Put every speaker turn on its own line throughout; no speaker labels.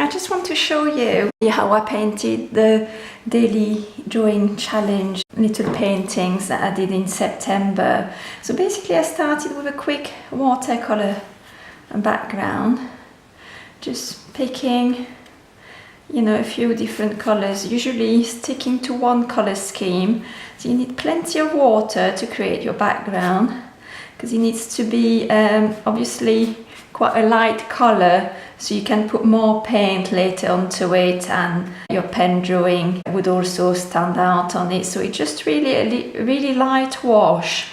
I just want to show you how I painted the daily drawing challenge little paintings that I did in September. So basically I started with a quick watercolor background, just picking a few different colors, usually sticking to one color scheme. So you need plenty of water to create your background, because it needs to be obviously quite a light color, so you can put more paint later onto it and your pen drawing would also stand out on it. So it's just really a really light wash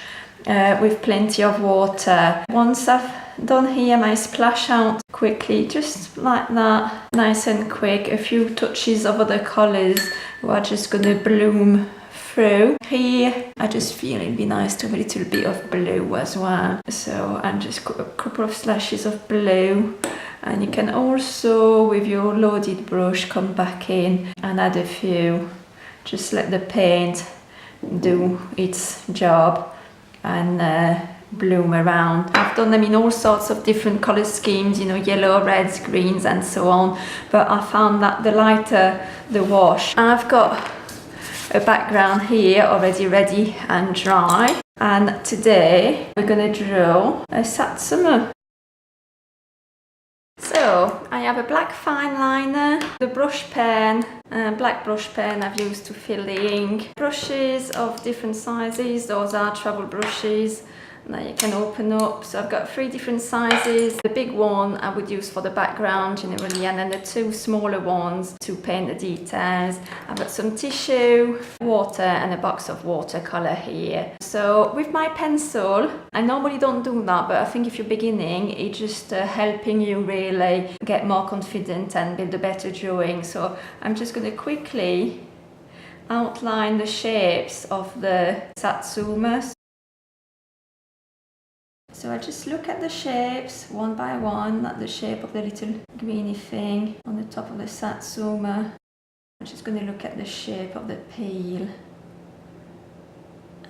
with plenty of water. Once I've done here my splash out quickly, just like that, nice and quick, a few touches of other colors who are just gonna bloom through. Here I just feel it'd be nice to have a little bit of blue as well, so and just a couple of slashes of blue. And you can also, with your loaded brush, come back in and add a few. Just let the paint do its job and bloom around. I've done them in all sorts of different color schemes, yellow, reds, greens and so on, but I found that the lighter the wash. I've got a background here already ready and dry, and today we're going to draw a Satsuma. So I have a black fine liner, the brush pen, black brush pen I've used to fill the ink, brushes of different sizes, those are travel brushes that you can open up. So I've got 3 different sizes. The big one I would use for the background generally, and then the 2 smaller ones to paint the details. I've got some tissue, water and a box of watercolor here. So with my pencil, I normally don't do that, but I think if you're beginning, it's just helping you really get more confident and build a better drawing. So I'm just going to quickly outline the shapes of the Satsuma. So I just look at the shapes one by one, like the shape of the little greeny thing on the top of the Satsuma. I'm just going to look at the shape of the peel.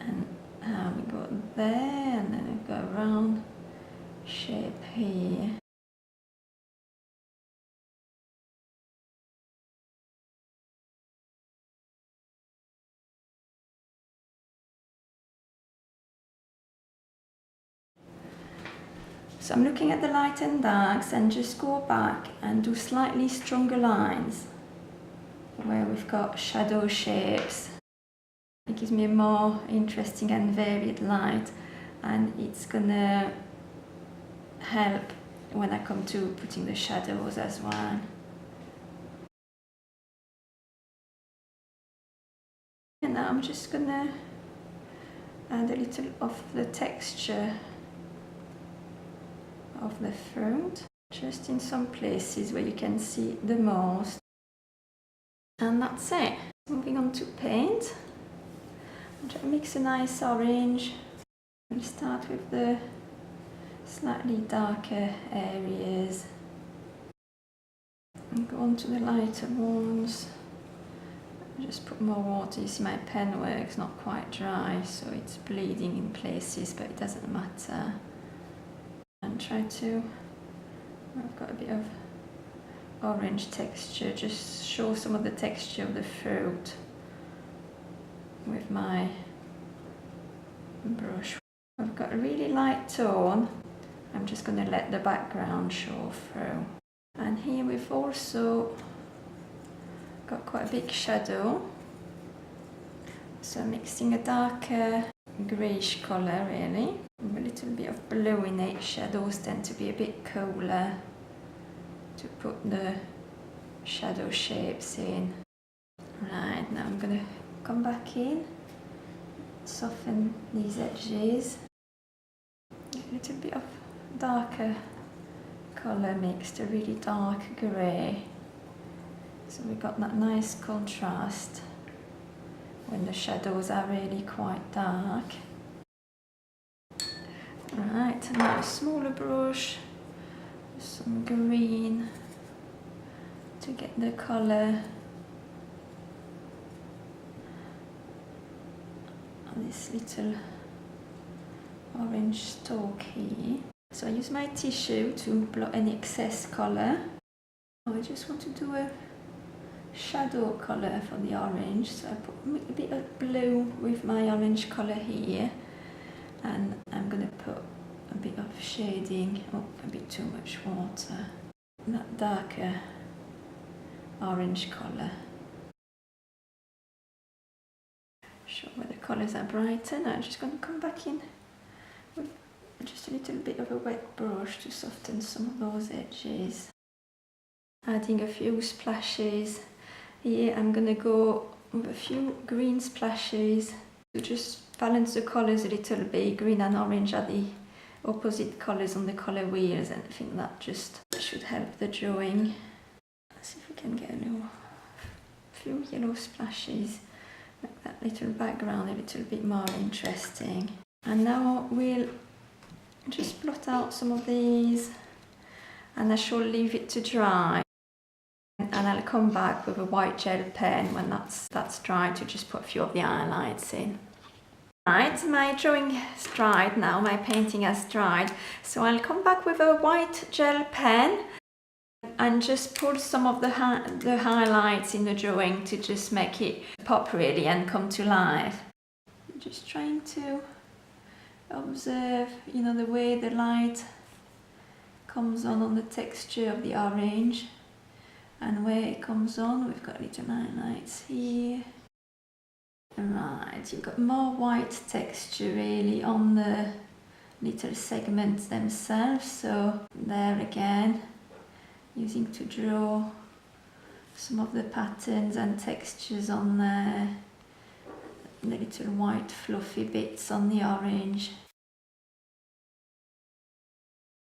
And we go there, and then we go around shape here. So I'm looking at the light and darks and just go back and do slightly stronger lines where we've got shadow shapes. It gives me a more interesting and varied light, and it's gonna help when I come to putting the shadows as well. And now I'm just gonna add a little of the texture of the fruit, just in some places where you can see the most. And that's it. Moving on to paint. I'm trying to mix a nice orange. We'll start with the slightly darker areas and go on to the lighter ones. Just put more water. You see my pen work's not quite dry, so it's bleeding in places, but it doesn't matter. And try to, I've got a bit of orange texture, just show some of the texture of the fruit with my brush. I've got a really light tone. I'm just going to let the background show through. And here we've also got quite a big shadow, so I'm mixing a darker greyish colour really, with a little bit of blue in it. Shadows tend to be a bit cooler to put the shadow shapes in. Right, now I'm going to come back in, soften these edges, a little bit of darker colour mixed, a really dark grey, so we've got that nice contrast when the shadows are really quite dark. Right, now a smaller brush, some green to get the colour on this little orange stalk here. So I use my tissue to blot any excess colour. I just want to do a shadow colour for the orange, so I put a bit of blue with my orange colour here, and I'm going to put a bit of shading, a bit too much water, that darker orange colour. Show where the colours are brighter. Now I'm just going to come back in with just a little bit of a wet brush to soften some of those edges. Adding a few splashes. Here I'm going to go with a few green splashes to just balance the colours a little bit. Green and orange are the opposite colours on the colour wheels, and I think that just should help the drawing. Let's see if we can get a few yellow splashes, make that little background a little bit more interesting. And now we'll just blot out some of these, and I shall leave it to dry. And I'll come back with a white gel pen when that's dry to just put a few of the highlights in. Right, my drawing has dried now, my painting has dried, so I'll come back with a white gel pen and just put some of the highlights in the drawing to just make it pop really and come to life. Just trying to observe, the way the light comes on the texture of the orange, and where it comes on, we've got little highlights here. Right, you've got more white texture really on the little segments themselves, so there again, using to draw some of the patterns and textures on there, the little white fluffy bits on the orange.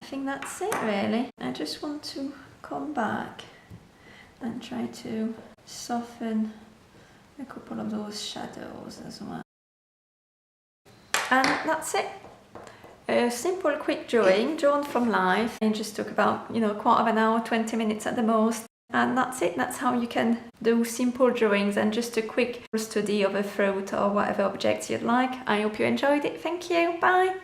I think that's it really. I just want to come back and try to soften a couple of those shadows as well. And that's it. A simple quick drawing drawn from life, and just took about quarter of an hour, 20 minutes at the most. And that's it. That's how you can do simple drawings and just a quick study of a fruit or whatever objects you'd like. I hope you enjoyed it. Thank you. Bye.